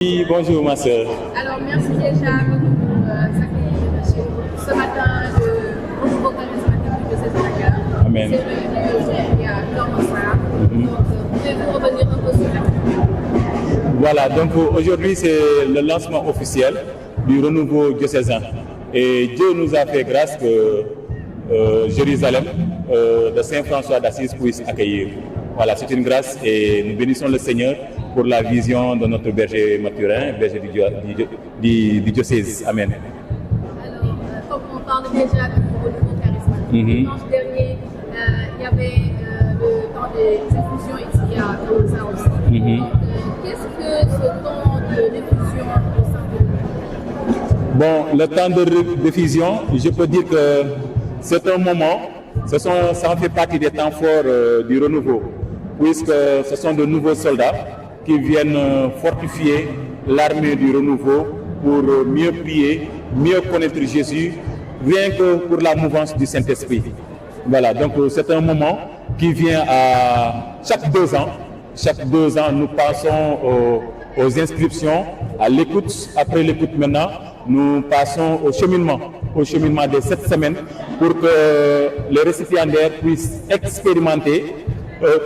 Oui, bonjour ma soeur. Alors merci déjà pour s'accueillir ce matin, le renouveau charismatique de cette Dakar. Amen. C'est réuni il y a commencé. Donc, pouvez-vous revenir un peu sur l'activité? Voilà, donc aujourd'hui c'est le lancement officiel du renouveau diocésain. Et Dieu nous a fait grâce que Jérusalem de Saint-François d'Assise puisse accueillir. Voilà, c'est une grâce et nous bénissons le Seigneur pour la vision de notre berger Mathurin, berger du diocèse. Amen. Alors, comme on parle déjà du renouveau charismatique, dimanche dernier, il y avait le temps des diffusions ici à Kaousa aussi. Donc, qu'est-ce que ce temps de diffusion au sein de Bon, le temps de diffusion, je peux dire que c'est un moment, ça en fait partie des temps forts du renouveau, puisque ce sont de nouveaux soldats qui viennent fortifier l'armée du renouveau pour mieux prier, mieux connaître Jésus, rien que pour la mouvance du Saint-Esprit. Voilà, donc c'est un moment qui vient à chaque 2 ans. Chaque 2 ans, nous passons aux inscriptions, à l'écoute. Après l'écoute maintenant, nous passons au cheminement des 7 semaines pour que les récipiendaires puissent expérimenter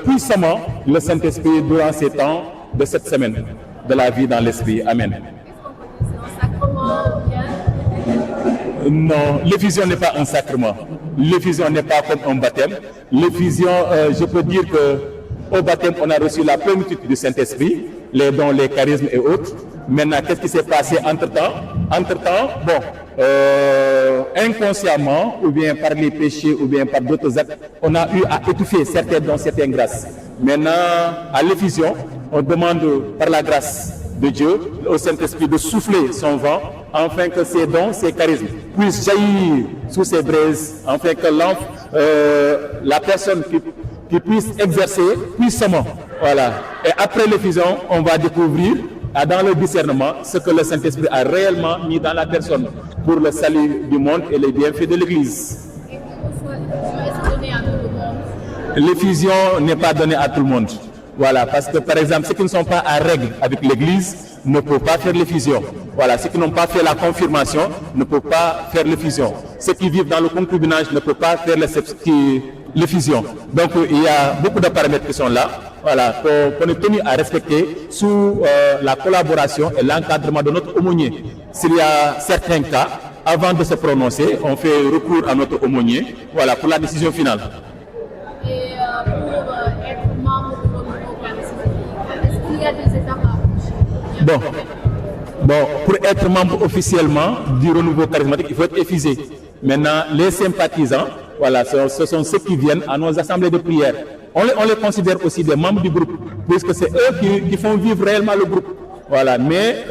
puissamment le Saint-Esprit durant ces temps de 7 semaines de la vie dans l'Esprit. Amen. C'est un sacrement bien? Non, l'effusion n'est pas un sacrement. L'effusion n'est pas comme un baptême. L'effusion, je peux dire que au baptême, on a reçu la plénitude du Saint-Esprit, les dons, les charismes et autres. Maintenant, qu'est-ce qui s'est passé entre-temps? Entre-temps, bon, inconsciemment, ou bien par les péchés, ou bien par d'autres actes, on a eu à étouffer certains dons, certaines grâces. Maintenant, à l'effusion, on demande par la grâce de Dieu au Saint-Esprit de souffler son vent, afin que ces dons, ces charismes puissent jaillir sous ces braises, afin que la personne qui puisse exercer puissamment. Voilà. Et après l'effusion, on va découvrir dans le discernement ce que le Saint-Esprit a réellement mis dans la personne pour le salut du monde et les bienfaits de l'Église. Et pourquoi est-ce donné à tout le monde? L'effusion n'est pas donnée à tout le monde. Voilà, parce que par exemple, ceux qui ne sont pas à règle avec l'Église ne peuvent pas faire l'effusion. Voilà, ceux qui n'ont pas fait la confirmation ne peuvent pas faire l'effusion. Ceux qui vivent dans le concubinage ne peuvent pas faire l'effusion. Donc il y a beaucoup de paramètres qui sont là, voilà, qu'on est tenu à respecter sous la collaboration et l'encadrement de notre aumônier. S'il y a certains cas, avant de se prononcer, on fait recours à notre aumônier, voilà, pour la décision finale. Et pour être membre du renouveau charismatique, est-ce qu'il y a des étapes à franchir? Bon, pour être membre officiellement du renouveau charismatique, il faut être effusé. Maintenant, les sympathisants, voilà, ce sont ceux qui viennent à nos assemblées de prière. On les considère aussi des membres du groupe, puisque c'est eux qui font vivre réellement le groupe. Voilà, mais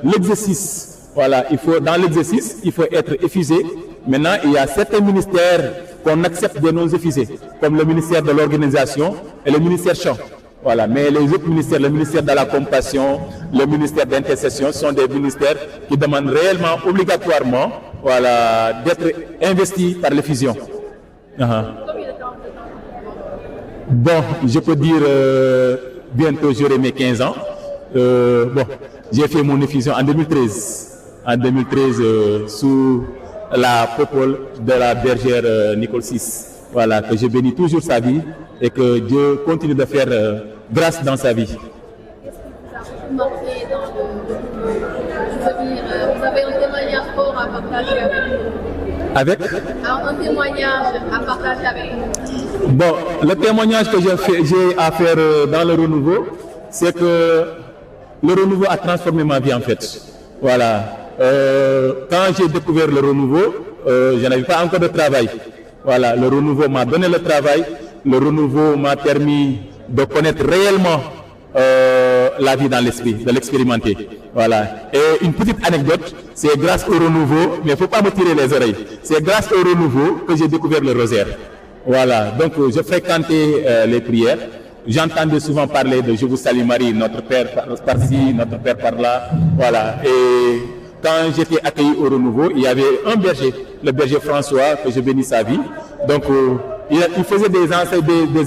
l'exercice, voilà, dans l'exercice, il faut être effusé. Maintenant, il y a certains ministères qu'on accepte de nos effusés, comme le ministère de l'organisation et le ministère chant. Voilà, mais les autres ministères, le ministère de la compassion, le ministère d'intercession, sont des ministères qui demandent réellement, obligatoirement, voilà, d'être investis par l'effusion. Bon, je peux dire, bientôt j'aurai mes 15 ans. Bon, j'ai fait mon effusion en 2013. En 2013, sous la popole de la bergère Nicole VI. Voilà, que je bénis toujours sa vie et que Dieu continue de faire grâce dans sa vie. Qu'est-ce qui vous a marqué dans vous avez un témoignage fort à partager avec nous? Avec Un témoignage à partager avec nous? Bon, le témoignage que j'ai à faire dans le renouveau, c'est que le renouveau a transformé ma vie en fait. Voilà. Quand j'ai découvert le renouveau, je n'avais pas encore de travail. Voilà, le renouveau m'a donné le travail, le renouveau m'a permis de connaître réellement la vie dans l'esprit, de l'expérimenter. Voilà. Et une petite anecdote, c'est grâce au renouveau, mais il ne faut pas me tirer les oreilles, c'est grâce au renouveau que j'ai découvert le rosaire. Voilà, donc je fréquentais les prières, j'entendais souvent parler de Je vous salue Marie, notre Père par-ci, notre Père par-là. Voilà. Et quand j'étais accueilli au renouveau, il y avait un berger, le berger François, que je bénis sa vie. Donc il faisait des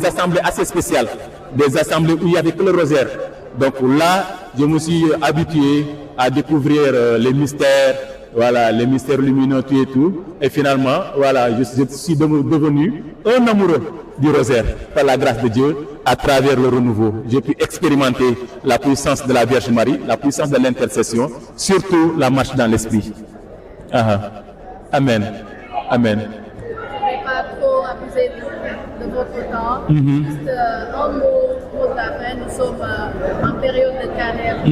assemblées assez spéciales, des assemblées où il n'y avait que le rosaire. Donc là, je me suis habitué à découvrir les mystères, voilà, les mystères lumineux et tout. Et finalement, voilà, je suis devenu un amoureux du rosaire par la grâce de Dieu à travers le renouveau. J'ai pu expérimenter la puissance de la Vierge Marie, la puissance de l'intercession, surtout la marche dans l'esprit. Amen. Amen. Je ne vais pas trop abuser de votre temps. Juste un mot pour la fin. Nous sommes en période de carême, de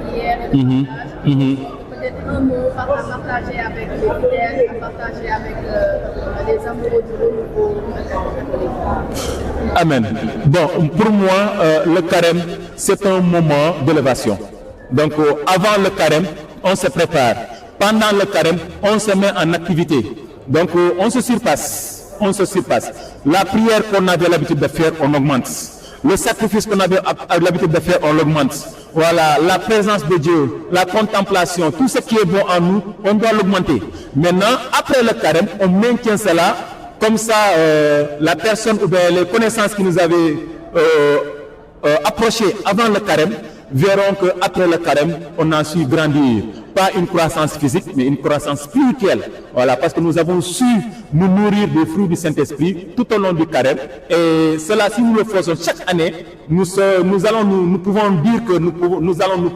prière et de partage. Peut-être un mot à partager avec les fidèles, à partager avec les amoureux du renouveau catholique. Amen. Bon, pour moi, le carême, c'est un moment d'élévation. Donc, avant le carême, on se prépare. Pendant le carême, on se met en activité. Donc, on se surpasse. On se surpasse. La prière qu'on avait l'habitude de faire, on augmente. Le sacrifice qu'on avait l'habitude de faire, on l'augmente. Voilà, la présence de Dieu, la contemplation, tout ce qui est bon en nous, on doit l'augmenter. Maintenant, après le carême, on maintient cela. Comme ça, la personne ou bien les connaissances qui nous avaient approchées avant le carême verront qu'après le carême, on a su grandir. Pas une croissance physique, mais une croissance spirituelle. Voilà, parce que nous avons su nous nourrir des fruits du Saint-Esprit tout au long du carême. Et cela, si nous le faisons chaque année, nous pouvons dire que nous allons nous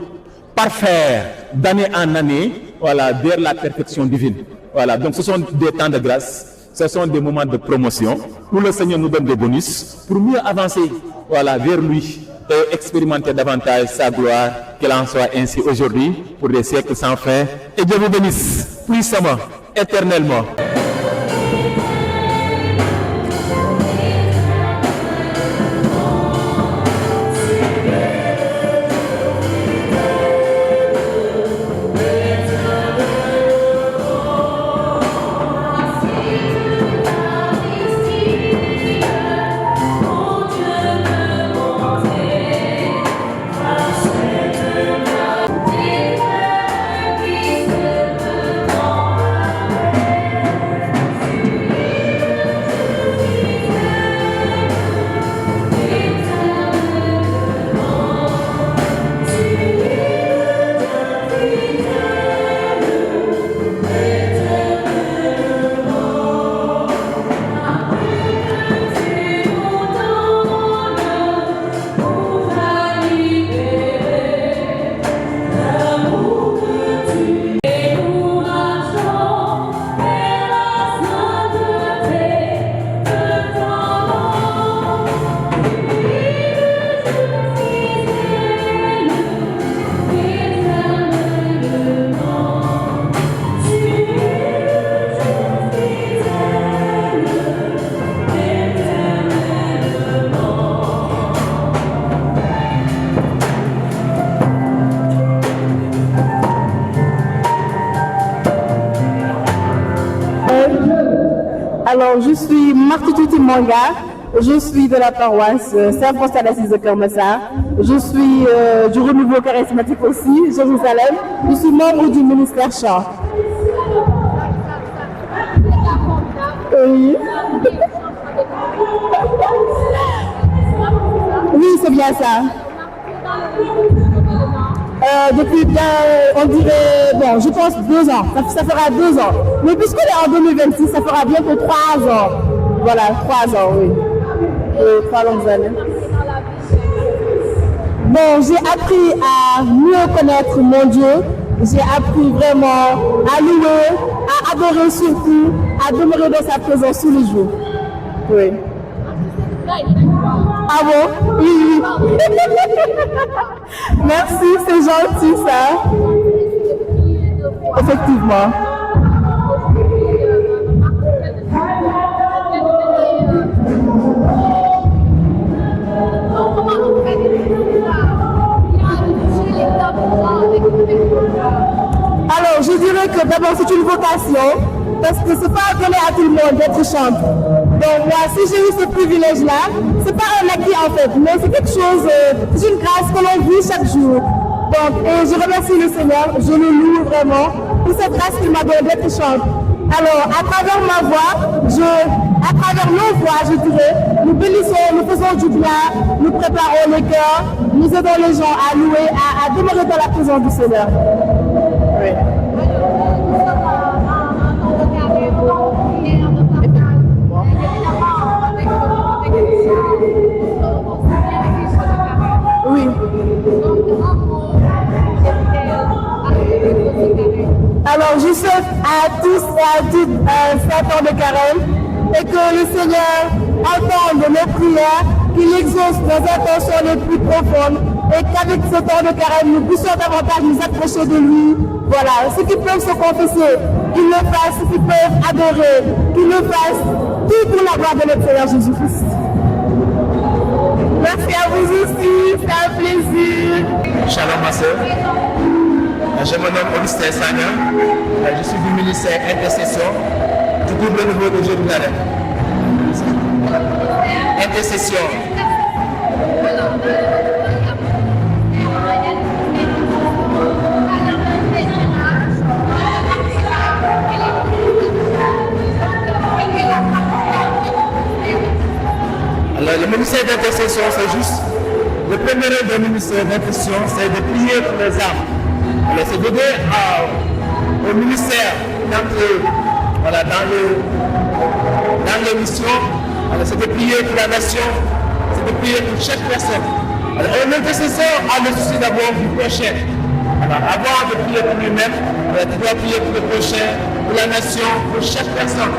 parfaire d'année en année, voilà, vers la perfection divine. Voilà, donc ce sont des temps de grâce. Ce sont des moments de promotion où le Seigneur nous donne des bonus pour mieux avancer, voilà, vers lui et expérimenter davantage sa gloire, qu'il en soit ainsi aujourd'hui pour des siècles sans fin. Et Dieu vous bénisse puissamment, éternellement. Alors, je suis Marthe Tuti Manga, je suis de la paroisse Saint-François d'Assise de Kermessar, je suis du renouveau charismatique aussi, Jérusalem, je suis membre du ministère chant. Oui. Oui, c'est bien ça. Depuis, on dirait, bon, je pense 2 ans, ça fera 2 ans. Mais puisqu'on est en 2026, ça fera bientôt 3 ans. Voilà, 3 ans, oui. 3 longues années. Bon, j'ai appris à mieux connaître mon Dieu. J'ai appris vraiment à louer, à adorer surtout, à demeurer dans sa présence tous les jours. Oui. Ah bon? Oui, oui. Merci, c'est gentil ça. Effectivement. Alors, je dirais que d'abord c'est une vocation, parce que c'est pas donné à tout le monde d'être chanteur. Donc moi, si j'ai eu ce privilège-là, c'est pas un acquis en fait, mais c'est quelque chose, c'est une grâce que l'on vit chaque jour. Donc, et je remercie le Seigneur, je le loue vraiment pour cette grâce qu'il m'a donnée d'être chanteur. Alors, à travers ma voix, je à travers nos voix, je dirais, nous bénissons, nous faisons du bien, nous préparons les cœurs, nous aidons les gens à louer, à demeurer dans la présence du Seigneur. Oui. Oui. Alors, je souhaite à tous et à toutes 7 ans de carême et que le Seigneur entende nos prières, qu'il exauce nos intentions les plus profondes et qu'avec ce temps de carême, nous puissions davantage nous approcher de lui. Voilà, ceux qui peuvent se confesser, qu'ils le fassent, ceux qui peuvent adorer, qu'ils le fassent, tout pour la gloire de notre Seigneur Jésus-Christ. Merci à vous aussi, c'est un plaisir. Shalom ma soeur, je me nomme Augustin Sagna, je suis du ministère Intercession du double nouveau de Jérusalem. Intercession. Alors le ministère d'intercession, c'est juste le premier rôle du ministère d'intercession, c'est de prier pour les âmes. Alors c'est d'aider au ministère dans les missions. Alors c'est de prier pour la nation, c'est de prier pour chaque personne. Alors un intercesseur a le souci d'abord du prochain. Alors avant de prier pour lui-même, tu dois prier pour le prochain, pour la nation, pour chaque personne.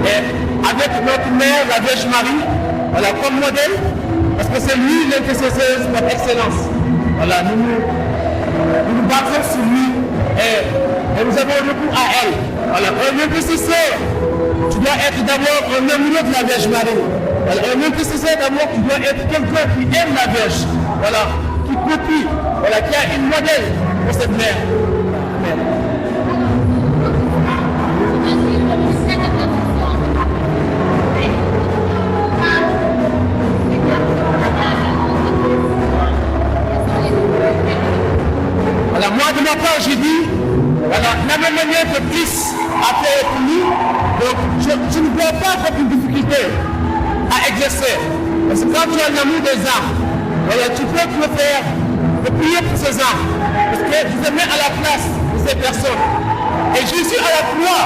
Et avec notre mère, la Vierge Marie, voilà, comme modèle, parce que c'est lui l'intercesseur par excellence. Voilà, nous nous basons sur lui et nous avons recours à elle. Voilà, un intercesseur, tu dois être d'abord un amoureux de la Vierge Marie. Voilà, un intercesseur d'abord, tu dois être quelqu'un qui aime la Vierge. Voilà, qui copie, voilà, qui a une modèle pour cette mère. Amen. Alors moi de ma part j'ai dit, voilà, la même manière que Christ a fait pour nous, donc je ne vois pas aucune difficulté à exercer. Parce que quand tu as l'amour des âmes, voilà, tu peux le faire, de prier pour ces âmes. Parce que tu te mets à la place de ces personnes. Et Jésus à la croix,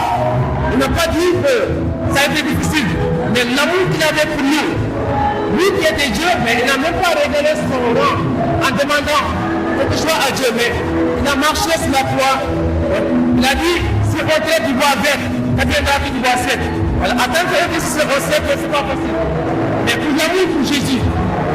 il n'a pas dit que ça a été difficile, mais l'amour qu'il avait pour nous, lui qui était Dieu, mais il n'a même pas réglé son rang en demandant quelque chose à Dieu, mais il a marché sur la croix. Il a dit, si on traite du bois vert, ça viendra du bois sec. Voilà, attends que on sait que ce n'est pas possible. Mais pour l'amour pour Jésus,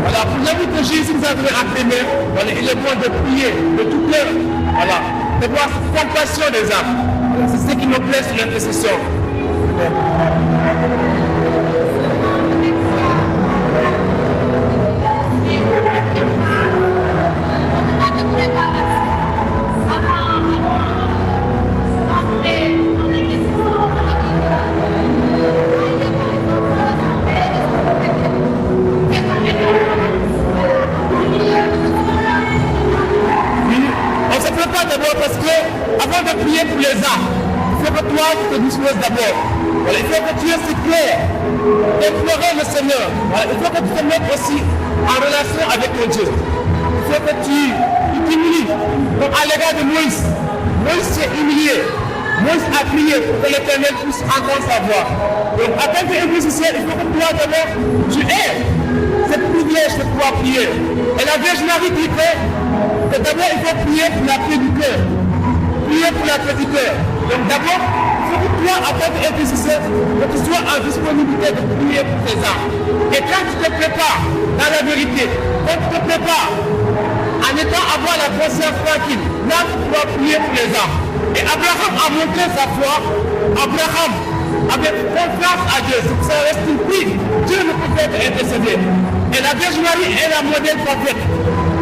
voilà, pour l'amour que Jésus nous a donné entre les mains, voilà, il est bon de prier de tout cœur, voilà, de voir cette compassion des âmes. Voilà, c'est ce qui me plaît sur l'intercession. On se prépare d'abord parce que avant de prier pour les âmes, il faut que toi tu te disposes d'abord. Voilà, il faut que tu aies clair d'implorer le Seigneur. Voilà, il faut que tu te mettes aussi en relation avec ton Dieu. Il faut que tu t'humilies. Donc à l'égard de Moïse, Moïse s'est humilié. Moïse a prié pour que l'Éternel puisse entendre sa voix. Donc en tant qu'église, il faut que toi d'abord tu aies ce privilège de pouvoir prier. Et la Vierge Marie dit que d'abord il faut prier pour la paix du cœur. Prier pour la paix du cœur. Donc d'abord, il faut que toi, en tant qu'intercesseur, que tu sois en disponibilité de prier pour tes âmes. Et quand tu te prépares dans la vérité, quand tu te prépares en étant avoir la conscience tranquille, là tu dois prier pour les âmes. Et Abraham a montré sa foi. Abraham avait confiance à Dieu. C'est pour ça reste une prie. Dieu ne peut pas intercéder. Et la Vierge Marie est la modèle prophète.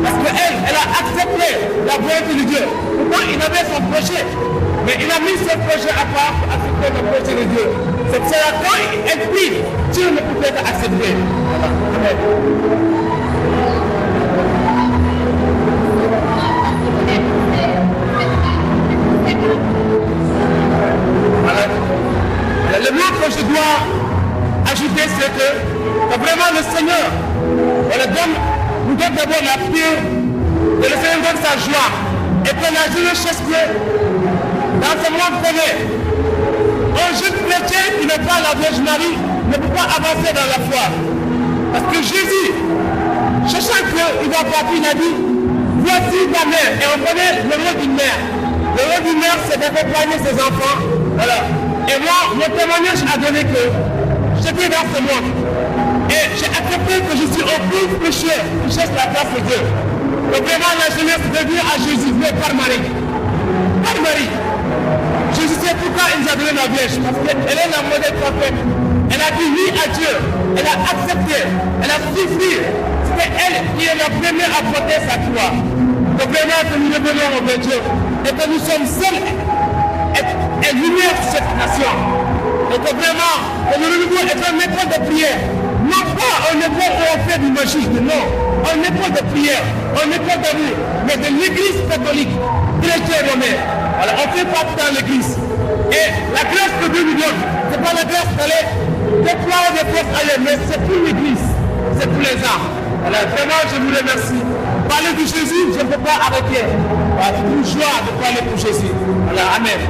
Parce qu'elle, elle a accepté la volonté de Dieu. Pourquoi il avait son projet? Mais il a mis ce projet à part pour accepter le projet de Dieu. C'est pour ça que quand elle prie, Dieu ne peut pas accepter. Amen. Voilà. Le mot que je dois Donc vraiment le Seigneur, nous donne d'abord la paix, que le Seigneur donne sa joie, et que la jeunesse que dans ce monde connaît. Un jeune chrétien qui n'est pas la Vierge Marie ne peut pas avancer dans la foi. Parce que Jésus, cherchant qu'il va partir, il a dit, voici ta mère. Et on connaît le rôle d'une mère. Le rôle d'une mère, c'est d'accompagner ses enfants. Voilà. Et moi, mon témoignage a donné que j'étais dans ce monde. Et j'ai accepté que je suis un pauvre pécheur qui cherche la place de Dieu. Donc vraiment, la jeunesse devient à Jésus, mais par Marie. Par Marie. Jésus sait pourquoi il nous a donné la Vierge. Parce qu'elle est la modèle prophète. Elle a dit oui à Dieu. Elle a accepté. Elle a souffert. C'était elle qui est la première à porter sa croix. Donc vraiment que nous revenons au Dieu. Et que nous sommes seuls et lumière de cette nation. Et que vraiment, que le renouveau est un école de prière. Non pas un école où on fait du magie, non. Un école de prière, un école d'amour, mais de l'église catholique, chrétienne romaine. Alors on fait partie dans l'église. Et la grâce que Dieu nous donne, ce n'est pas la grâce d'aller déployer des forces ailleurs, mais c'est pour l'église, c'est pour les âmes. Alors vraiment, je vous remercie. Parler de Jésus, je ne peux pas arrêter. C'est une joie de parler pour Jésus. Alors, amen.